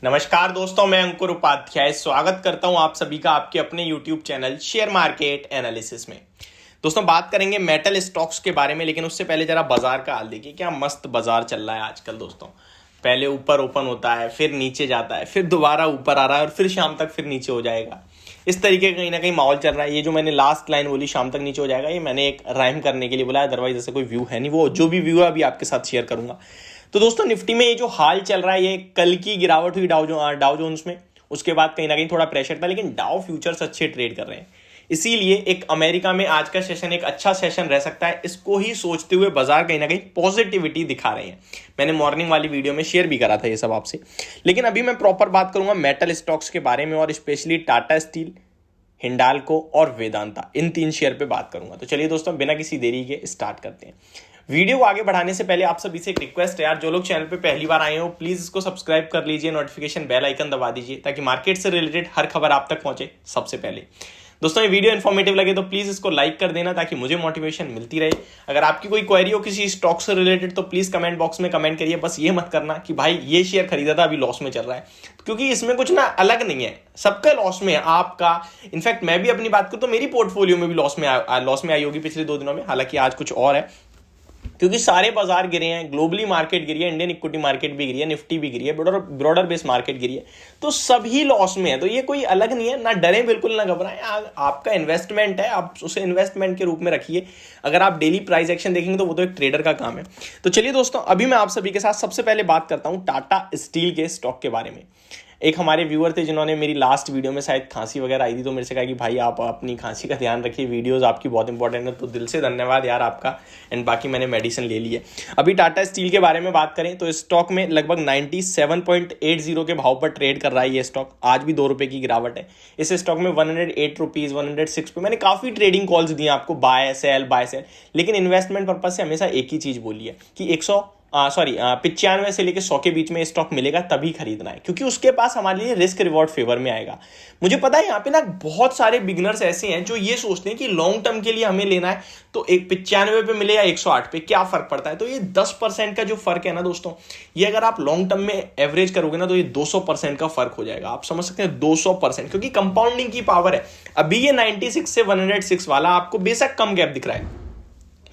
नमस्कार दोस्तों, मैं अंकुर उपाध्याय स्वागत करता हूं आप सभी का आपके अपने YouTube channel share market analysis में। दोस्तों बात करेंगे मेटल स्टॉक्स के बारे में, लेकिन उससे पहले जरा बाजार का हाल देखिए। क्या मस्त बाजार चल रहा है आजकल दोस्तों। पहले ऊपर ओपन होता है, फिर नीचे जाता है, फिर दोबारा ऊपर आ रहा है और फिर शाम तक फिर नीचे हो जाएगा। इस तरीके का कहीं ना कहीं माहौल चल रहा है। ये जो मैंने लास्ट लाइन बोली शाम तक नीचे हो जाएगा, ये मैंने एक राइम करने के लिए बोला, अदरवाइज ऐसा कोई व्यू है नहीं। वो जो भी व्यू है अभी आपके साथ शेयर करूंगा। तो दोस्तों निफ्टी में ये जो हाल चल रहा है, ये कल की गिरावट हुई डाउ जोन्स में, उसके बाद कहीं ना कहीं थोड़ा प्रेशर था, लेकिन डाउ फ्यूचर्स अच्छे ट्रेड कर रहे हैं। इसीलिए एक अमेरिका में आज का सेशन एक अच्छा सेशन रह सकता है, इसको ही सोचते हुए बाजार कहीं ना कहीं पॉजिटिविटी दिखा रहे हैं। मैंने मॉर्निंग वाली वीडियो में शेयर भी करा था ये सब आपसे, लेकिन अभी मैं प्रॉपर बात करूंगा मेटल स्टॉक्स के बारे में, और स्पेशली टाटा स्टील, हिंडाल्को और वेदांता, इन 3 शेयर पे बात करूंगा। तो चलिए दोस्तों बिना किसी देरी के स्टार्ट करते हैं। वीडियो को आगे बढ़ाने से पहले आप सभी से एक रिक्वेस्ट है यार, जो लोग चैनल पे पहली बार आए हो प्लीज इसको सब्सक्राइब कर लीजिए, नोटिफिकेशन बेल आइकन दबा दीजिए, ताकि मार्केट से रिलेटेड हर खबर आप तक पहुंचे सबसे पहले। दोस्तों ये वीडियो इन्फॉर्मेटिव लगे तो प्लीज इसको लाइक कर देना, ताकि मुझे मोटिवेशन मिलती रहे। अगर आपकी कोई क्वेरी हो किसी स्टॉक से रिलेटेड तो प्लीज कमेंट बॉक्स में कमेंट करिए। बस ये मत करना कि भाई ये शेयर खरीदा था अभी लॉस में चल रहा है, क्योंकि इसमें कुछ ना अलग नहीं है, सबका लॉस में है आपका। इनफैक्ट मैं भी अपनी बात करूं तो मेरी पोर्टफोलियो में भी लॉस में आई होगी पिछले 2 दिनों में, हालांकि आज कुछ और है, क्योंकि सारे बाजार गिरे हैं। ग्लोबली मार्केट गिरी है, इंडियन इक्विटी मार्केट भी गिरी है, निफ्टी भी गिरी है, ब्रॉडर बेस मार्केट गिरी है, तो सभी लॉस में है। तो ये कोई अलग नहीं है, ना डरे बिल्कुल, ना घबराएं। आपका इन्वेस्टमेंट है, आप उसे इन्वेस्टमेंट के रूप में रखिए। अगर आप डेली प्राइस एक्शन देखेंगे तो वो तो एक ट्रेडर का काम है। तो चलिए दोस्तों, अभी मैं आप सभी के साथ सबसे पहले बात करता हूं टाटा स्टील के स्टॉक के बारे में। एक हमारे व्यूअर थे जिन्होंने मेरी लास्ट वीडियो में शायद खांसी वगैरह आई थी, तो मेरे से कहा कि भाई आप अपनी खांसी का ध्यान रखिए, वीडियोस आपकी बहुत इंपॉर्टेंट है। तो दिल से धन्यवाद यार आपका। एंड बाकी मैंने मेडिसिन ले ली है। अभी टाटा स्टील के बारे में बात करें तो स्टॉक में लगभग 97.80 के भाव पर ट्रेड कर रहा है ये स्टॉक। आज भी 2 रुपए की गिरावट है। इस स्टॉक में 108 रुपीज, 106 पे मैंने काफी ट्रेडिंग कॉल्स दिए आपको, बाय सेल, लेकिन इन्वेस्टमेंट पर्पज से हमेशा एक ही चीज बोली है कि 95 से लेकर 100 के बीच में स्टॉक मिलेगा तभी खरीदना है, क्योंकि उसके पास हमारे लिए रिस्क रिवॉर्ड फेवर में आएगा। मुझे पता है यहाँ पे ना बहुत सारे बिगनर्स ऐसे हैं जो ये सोचते हैं कि लॉन्ग टर्म के लिए हमें लेना है तो 95 पे मिले या 108 पे क्या फर्क पड़ता है। तो ये 10% का जो फर्क है ना दोस्तों, ये अगर आप लॉन्ग टर्म में एवरेज करोगे ना तो ये 200% का फर्क हो जाएगा। आप समझ सकते हैं 200%, क्योंकि कंपाउंडिंग की पावर है। अभी ये 96 से 106 वाला आपको बेशक कम गैप दिख रहा है,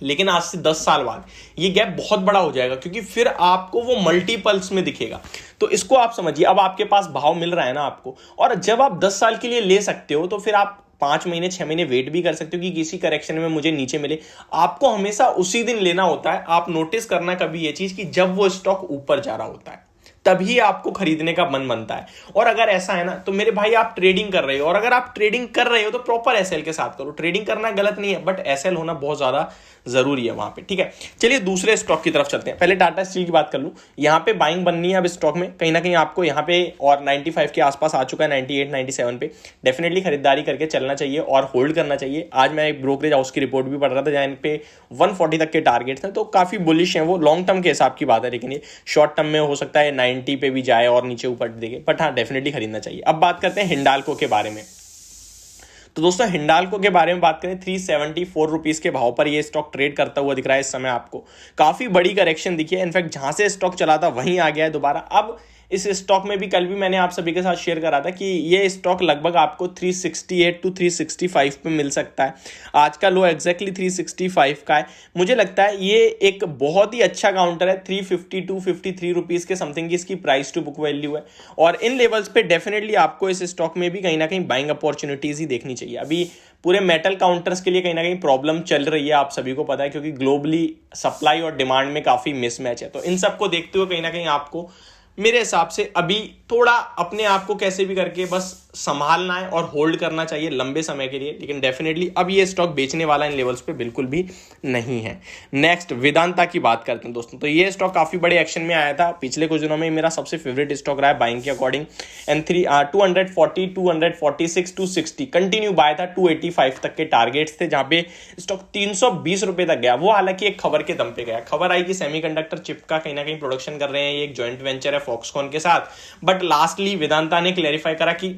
लेकिन आज से 10 साल बाद ये गैप बहुत बड़ा हो जाएगा, क्योंकि फिर आपको वो मल्टीपल्स में दिखेगा। तो इसको आप समझिए, अब आपके पास भाव मिल रहा है ना आपको, और जब आप 10 साल के लिए ले सकते हो तो फिर आप 5 महीने 6 महीने वेट भी कर सकते हो कि किसी करेक्शन में मुझे नीचे मिले। आपको हमेशा उसी दिन लेना होता है। आप नोटिस करना कभी ये चीज कि जब वो स्टॉक ऊपर जा रहा होता है तभी आपको खरीदने का मन बनता है। और अगर ऐसा है ना तो मेरे भाई आप ट्रेडिंग कर रहे हो, और अगर आप ट्रेडिंग कर रहे हो तो प्रॉपर एसएल के साथ करो। ट्रेडिंग करना गलत नहीं है, बट एसएल होना बहुत ज्यादा जरूरी है वहां पे, ठीक है। चलिए दूसरे स्टॉक की तरफ चलते हैं। पहले टाटा स्टील की बात कर लूं। यहां पे बाइंग बननी है अब स्टॉक में, कहीं ना कहीं आपको यहां पे, और 95 के आसपास आ चुका है, 98 97 पे डेफिनेटली खरीदारी करके चलना चाहिए और होल्ड करना चाहिए। आज मैं एक ब्रोकरेज हाउस की रिपोर्ट भी पढ़ रहा था जहां पे 140 तक के टारगेट थे, तो काफी बुलिश है वो। लॉन्ग टर्म के हिसाब की बात है, लेकिन ये शॉर्ट टर्म में हो सकता है 90 पे भी जाए और नीचे ऊपर देखे, बट हाँ डेफिनेटली खरीदना चाहिए। अब बात करते हैं हिंडाल्को के बारे में। तो दोस्तों हिंडाल्को के बारे में बात करें, 374 रुपीज के भाव पर ये स्टॉक ट्रेड करता हुआ दिख रहा है इस समय आपको। काफी बड़ी करेक्शन दिखी है, इनफैक्ट जहां से स्टॉक चला था वहीं आ गया है दोबारा। अब इस स्टॉक में भी कल भी मैंने आप सभी के साथ शेयर करा था कि ये स्टॉक लगभग आपको 368 टू 365 पे मिल सकता है। आज का लो एग्जैक्टली 365 का है। मुझे लगता है ये एक बहुत ही अच्छा काउंटर है। 350 टू 53 रुपीज के समथिंग की इसकी प्राइस टू बुक वैल्यू है, और इन लेवल्स पे डेफिनेटली आपको इस स्टॉक में भी कहीं ना कहीं बाइंग अपॉर्चुनिटीज ही देखनी चाहिए। अभी पूरे मेटल काउंटर्स के लिए कहीं ना कहीं प्रॉब्लम चल रही है, आप सभी को पता है, क्योंकि ग्लोबली सप्लाई और डिमांड में काफी मिसमैच है। तो इन सबको देखते हुए कहीं ना कहीं आपको मेरे हिसाब से अभी थोड़ा अपने आप को कैसे भी करके बस संभालना है और होल्ड करना चाहिए लंबे समय के लिए। लेकिन डेफिनेटली अब ये स्टॉक बेचने वाला इन लेवल्स पे बिल्कुल भी नहीं है। नेक्स्ट वेदांता की बात करते हैं दोस्तों। तो ये स्टॉक काफी बड़े एक्शन में आया था पिछले कुछ दिनों में, मेरा सबसे फेवरेट स्टॉक रहा है बाइंग के अकॉर्डिंग। एंड 240 246 260 कंटिन्यू बाय था। 285 तक के टारगेट्स थे, जहां पे स्टॉक 320 रुपए तक गया। वो हालांकि एक खबर के दम पे गया। खबर आई कि सेमीकंडक्टर चिप का कहीं ना कहीं प्रोडक्शन कर रहे हैं, ये एक जॉइंट वेंचर है फॉक्सकॉन के साथ। बट लास्टली वेदांता ने क्लैरिफाई करा कि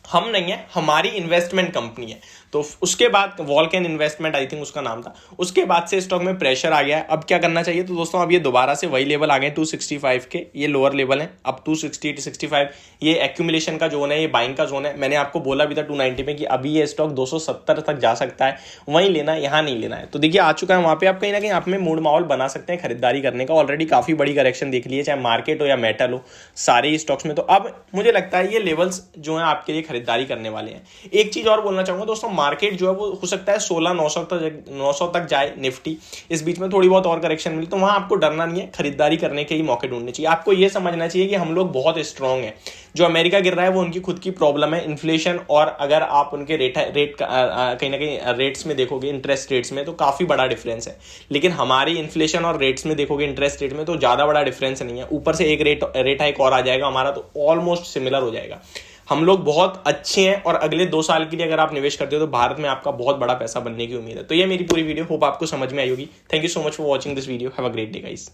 हम नहीं है, हमारी इन्वेस्टमेंट कंपनी है। तो उसके बाद वॉल्केन इन्वेस्टमेंट आई थिंक उसका नाम था, उसके बाद से स्टॉक में प्रेशर आ गया है। अब क्या करना चाहिए? तो दोस्तों अब ये दोबारा से वही लेवल आ गए 265 के, ये लोअर लेवल है। अब 260 65 ये एक्यूमुलेशन का जोन है, ये बाइंग का जोन है। मैंने आपको बोला भी था 290 में कि अभी ये स्टॉक 270 तक जा सकता है, वहीं लेना है, यहाँ नहीं लेना है। तो देखिए आ चुका है वहां पे, आप कहीं ना कहीं आप में मूड माहौल बना सकते हैं खरीदारी करने का। ऑलरेडी काफी बड़ी करेक्शन देख ली है, चाहे मार्केट हो या मेटल हो, सारे ही स्टॉक्स में। तो अब मुझे लगता है ये लेवल्स जो है आपके लिए खरीदारी करने वाले हैं। एक चीज और बोलना चाहूंगा दोस्तों, मार्केट जो है वो हो सकता है 16,900 तक जाए निफ्टी, इस बीच में थोड़ी बहुत और करेक्शन मिली, तो वहां आपको डरना नहीं है, खरीदारी करने के ही मौके ढूंढने चाहिए। आपको यह समझना चाहिए कि हम लोग बहुत स्ट्रांग हैं। जो अमेरिका गिर रहा है वो उनकी खुद की प्रॉब्लम है, इन्फ्लेशन, और अगर आप उनके रेट कहीं ना कहीं रेट्स में देखोगे, इंटरेस्ट रेट्स में, तो काफी बड़ा डिफरेंस है। लेकिन हमारी इन्फ्लेशन और रेट्स में देखोगे, इंटरेस्ट रेट में, तो ज्यादा बड़ा डिफरेंस नहीं है। ऊपर से एक रेट हाइक और आ जाएगा हमारा, तो ऑलमोस्ट सिमिलर हो जाएगा। हम लोग बहुत अच्छे हैं, और अगले 2 साल के लिए अगर आप निवेश करते हो तो भारत में आपका बहुत बड़ा पैसा बनने की उम्मीद है। तो ये मेरी पूरी वीडियो होप आपको समझ में आई होगी। Thank you so much for watching this video. Have a great day guys.